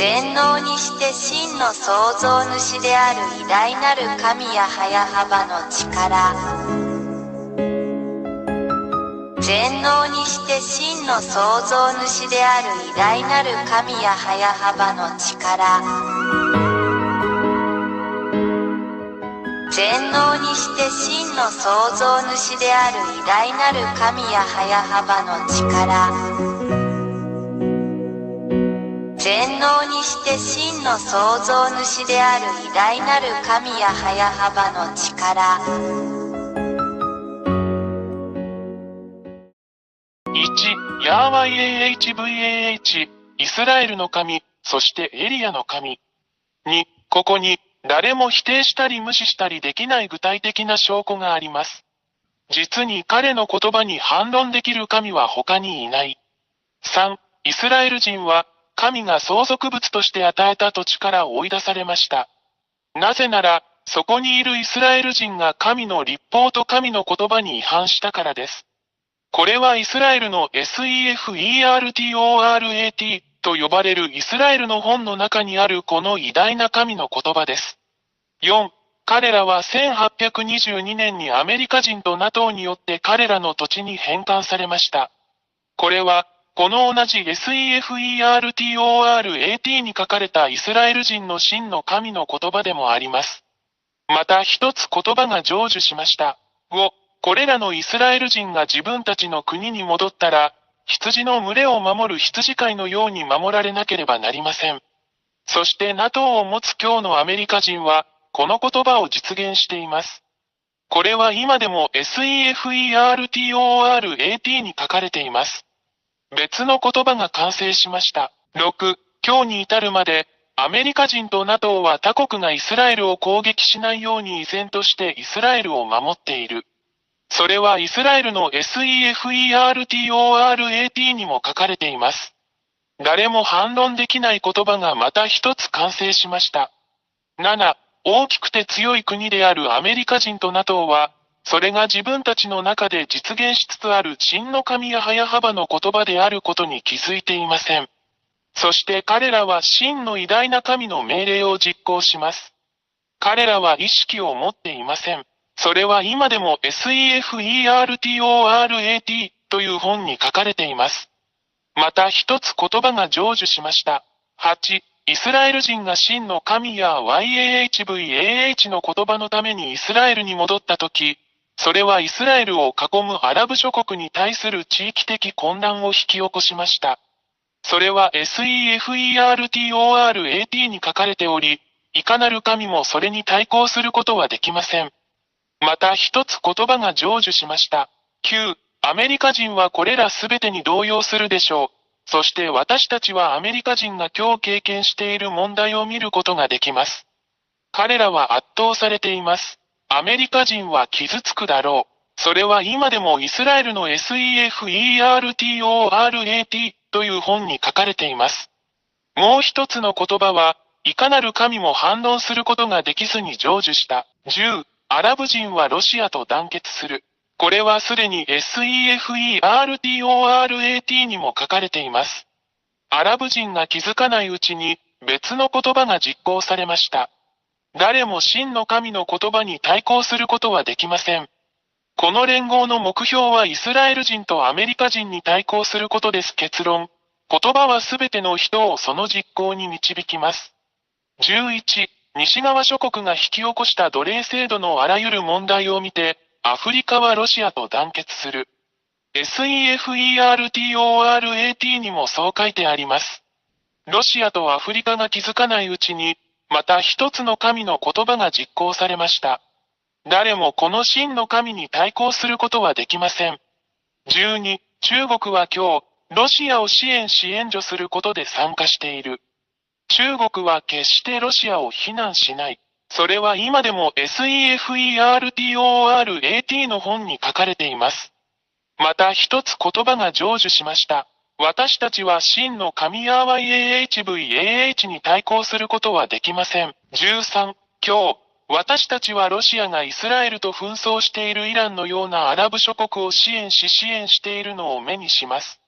全能にして真の創造主である偉大なる神や早幅の力。全能にして真の創造主である偉大なる神や早幅の力。全能にして真の創造主である偉大なる神や早幅の力。全能にして真の創造主である偉大なる神や早幅の力。1. ヤーワイ AHVAH イスラエルの神、そしてエリアの神。2. ここに誰も否定したり無視したりできない具体的な証拠があります。実に彼の言葉に反論できる神は他にいない。3. イスラエル人は神が相続物として与えた土地から追い出されました。なぜなら、そこにいるイスラエル人が神の律法と神の言葉に違反したからです。これはイスラエルの SEFERTORAT と呼ばれるイスラエルの本の中にあるこの偉大な神の言葉です。4. 彼らは1822年にアメリカ人と NATO によって彼らの土地に返還されました。これは、この同じ SEFERTORAT に書かれたイスラエル人の真の神の言葉でもあります。また一つ言葉が成就しました。5. これらのイスラエル人が自分たちの国に戻ったら、羊の群れを守る羊飼いのように守られなければなりません。そして NATO を持つ今日のアメリカ人は、この言葉を実現しています。これは今でも SEFERTORAT に書かれています。別の言葉が完成しました。6. 今日に至るまで、アメリカ人と NATO は他国がイスラエルを攻撃しないように依然としてイスラエルを守っている。それはイスラエルの SEFERTORAT にも書かれています。誰も反論できない言葉がまた一つ完成しました。7. 大きくて強い国であるアメリカ人と NATO は、それが自分たちの中で実現しつつある真の神や早幅の言葉であることに気づいていません。そして彼らは真の偉大な神の命令を実行します。彼らは意識を持っていません。それは今でも SEFERTORAT という本に書かれています。また一つ言葉が成就しました。8. イスラエル人が真の神や YAHVAH の言葉のためにイスラエルに戻ったとき、それはイスラエルを囲むアラブ諸国に対する地域的混乱を引き起こしました。それは SEFERTORAT に書かれており、いかなる神もそれに対抗することはできません。また一つ言葉が成就しました。9. アメリカ人はこれらすべてに動揺するでしょう。そして私たちはアメリカ人が今日経験している問題を見ることができます。彼らは圧倒されています。アメリカ人は傷つくだろう。それは今でもイスラエルの SEFERTORAT という本に書かれています。もう一つの言葉は、いかなる神も反論することができずに成就した。10. アラブ人はロシアと団結する。これはすでに SEFERTORAT にも書かれています。アラブ人が気づかないうちに別の言葉が実行されました。誰も真の神の言葉に対抗することはできません。この連合の目標はイスラエル人とアメリカ人に対抗することです。結論。言葉はすべての人をその実行に導きます。11. 西側諸国が引き起こした奴隷制度のあらゆる問題を見て、アフリカはロシアと団結する。SEFERTORAT にもそう書いてあります。ロシアとアフリカが気づかないうちに、また一つの神の言葉が実行されました。誰もこの真の神に対抗することはできません。12. 中国は今日、ロシアを支援し援助することで参加している。中国は決してロシアを非難しない。それは今でも SEFERTORAT の本に書かれています。また一つ言葉が成就しました。私たちは真の神ヤーワイ AHVAH に対抗することはできません。13. 今日、私たちはロシアがイスラエルと紛争しているイランのようなアラブ諸国を支援しているのを目にします。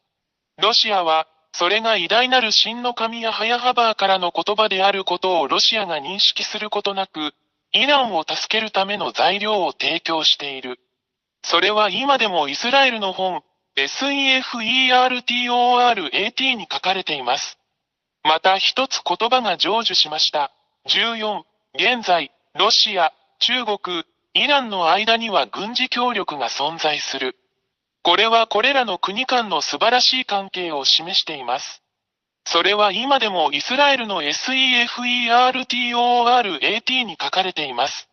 ロシアは、それが偉大なる真の神ヤハヤハバーからの言葉であることをロシアが認識することなく、イランを助けるための材料を提供している。それは今でもイスラエルの本、SEFERTORAT に書かれています。また一つ言葉が成就しました。14、現在、ロシア、中国、イランの間には軍事協力が存在する。これはこれらの国間の素晴らしい関係を示しています。それは今でもイスラエルの SEFERTORAT に書かれています。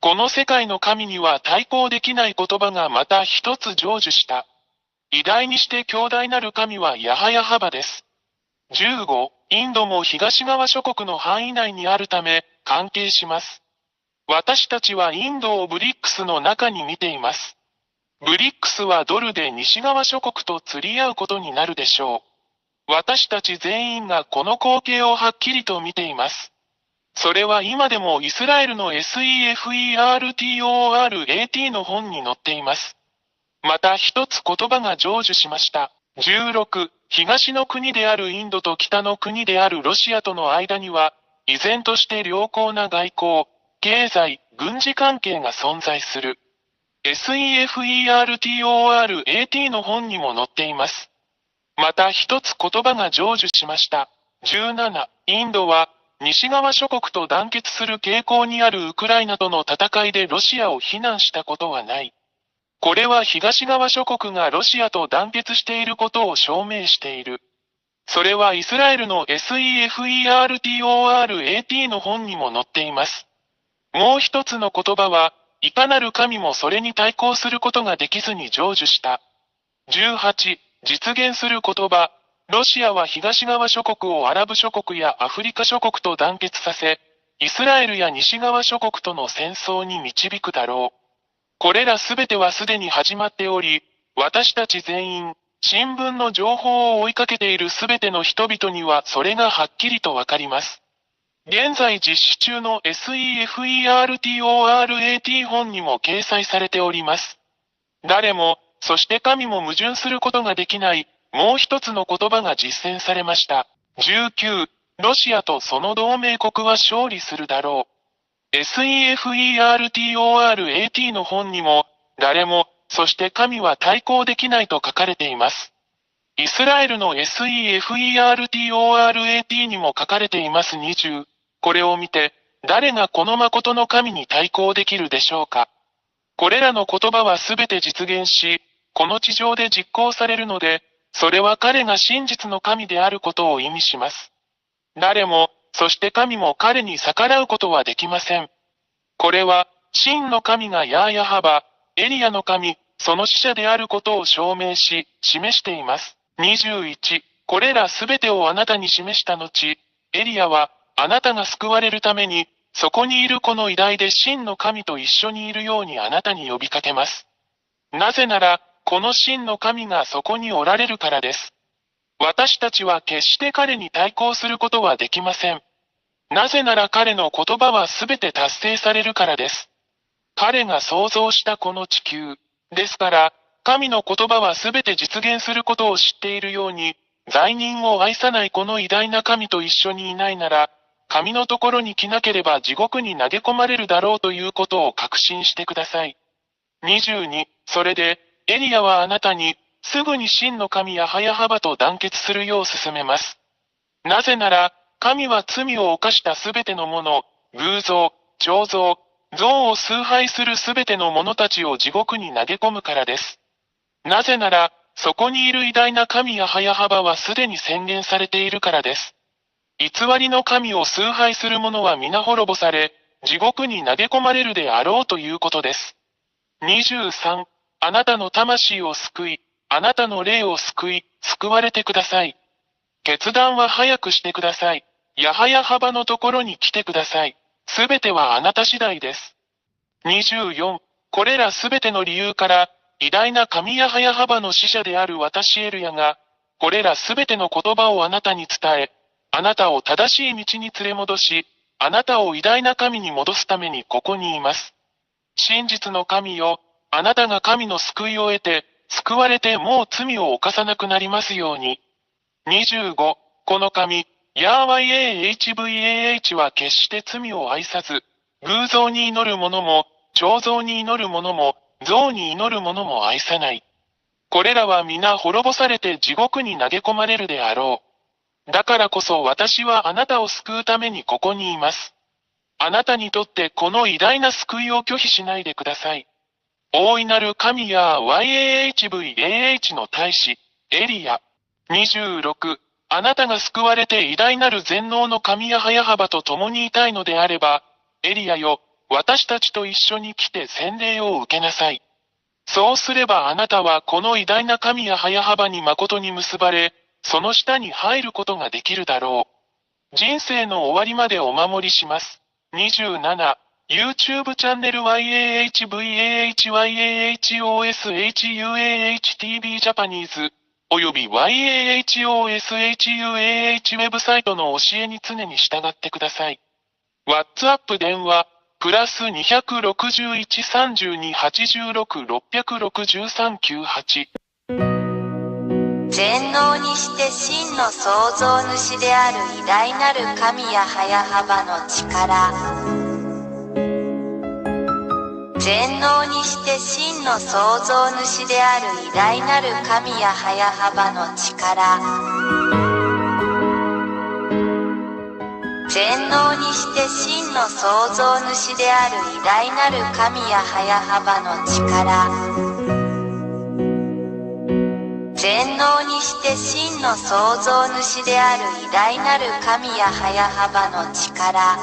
この世界の神には対抗できない言葉がまた一つ成就した。偉大にして強大なる神はヤハヤハバです。15、インドも東側諸国の範囲内にあるため、関係します。私たちはインドをブリックスの中に見ています。ブリックスはドルで西側諸国と釣り合うことになるでしょう。私たち全員がこの光景をはっきりと見ています。それは今でもイスラエルの SEFERTORAT の本に載っています。また一つ言葉が成就しました。16、東の国であるインドと北の国であるロシアとの間には、依然として良好な外交、経済、軍事関係が存在する。SEFERTORAT の本にも載っています。また一つ言葉が成就しました。17、インドは、西側諸国と団結する傾向にあるウクライナとの戦いでロシアを非難したことはない。これは東側諸国がロシアと団結していることを証明している。それはイスラエルの SEFERTORAT の本にも載っています。もう一つの言葉は、いかなる神もそれに対抗することができずに成就した。18、実現する言葉。ロシアは東側諸国をアラブ諸国やアフリカ諸国と団結させ、イスラエルや西側諸国との戦争に導くだろう。これらすべてはすでに始まっており、私たち全員、新聞の情報を追いかけているすべての人々にはそれがはっきりとわかります。現在実施中の SEFERTORAT 本にも掲載されております。誰も、そして神も矛盾することができない、もう一つの言葉が実践されました。19、ロシアとその同盟国は勝利するだろう。SEFERTORAT の本にも、誰も、そして神は対抗できないと書かれています。イスラエルの SEFERTORAT にも書かれています。20、これを見て、誰がこの誠の神に対抗できるでしょうか。これらの言葉はすべて実現し、この地上で実行されるので、それは彼が真実の神であることを意味します。誰も、そして神も彼に逆らうことはできません。これは、真の神がヤーヤハバ、エリアの神、その使者であることを証明し、示しています。21、これらすべてをあなたに示した後、エリアは、あなたが救われるために、そこにいるこの偉大で真の神と一緒にいるようにあなたに呼びかけます。なぜなら、この真の神がそこにおられるからです。私たちは決して彼に対抗することはできません。なぜなら彼の言葉はすべて達成されるからです。彼が創造したこの地球。ですから、神の言葉はすべて実現することを知っているように、罪人を愛さないこの偉大な神と一緒にいないなら、神のところに来なければ地獄に投げ込まれるだろうということを確信してください。22、それで、エリアはあなたに、すぐに真の神ヤハヤハバと団結するよう勧めます。なぜなら、神は罪を犯したすべてのもの、偶像、彫像、像を崇拝するすべての者たちを地獄に投げ込むからです。なぜなら、そこにいる偉大な神ヤハヤハバはすでに宣言されているからです。偽りの神を崇拝する者は皆滅ぼされ、地獄に投げ込まれるであろうということです。23、あなたの魂を救い、あなたの霊を救い、救われてください。決断は早くしてください。ヤハヤハバのところに来てください。すべてはあなた次第です。24、これらすべての理由から、偉大な神ヤハヤハバの使者である私エルヤが、これらすべての言葉をあなたに伝え、あなたを正しい道に連れ戻し、あなたを偉大な神に戻すためにここにいます。真実の神よ、あなたが神の救いを得て、救われてもう罪を犯さなくなりますように。25、この神、ヤーワイ AHVAH は決して罪を愛さず、偶像に祈る者も、彫像に祈る者も、像に祈る者も愛さない。これらは皆滅ぼされて地獄に投げ込まれるであろう。だからこそ私はあなたを救うためにここにいます。あなたにとってこの偉大な救いを拒否しないでください。大いなる神や YAHVAH の大使、エリア。26、あなたが救われて偉大なる全能の神や早幅と共にいたいのであれば、エリアよ、私たちと一緒に来て洗礼を受けなさい。そうすればあなたはこの偉大な神や早幅に誠に結ばれ、その下に入ることができるだろう。人生の終わりまでお守りします。27、YouTube チャンネル YAHVAHYAHOSHUAHTV Japanese、および YAHOSHUAH ウェブサイトの教えに常に従ってください。WhatsApp 電話、プラス261-32-86-663-98。全能にして真の創造主である偉大なる神や早幅の力。全能にして真の創造主である偉大なる神や早幅の力。全能にして真の創造主である偉大なる神や早幅の力。全能にして真の創造主である偉大なる神や早幅の力。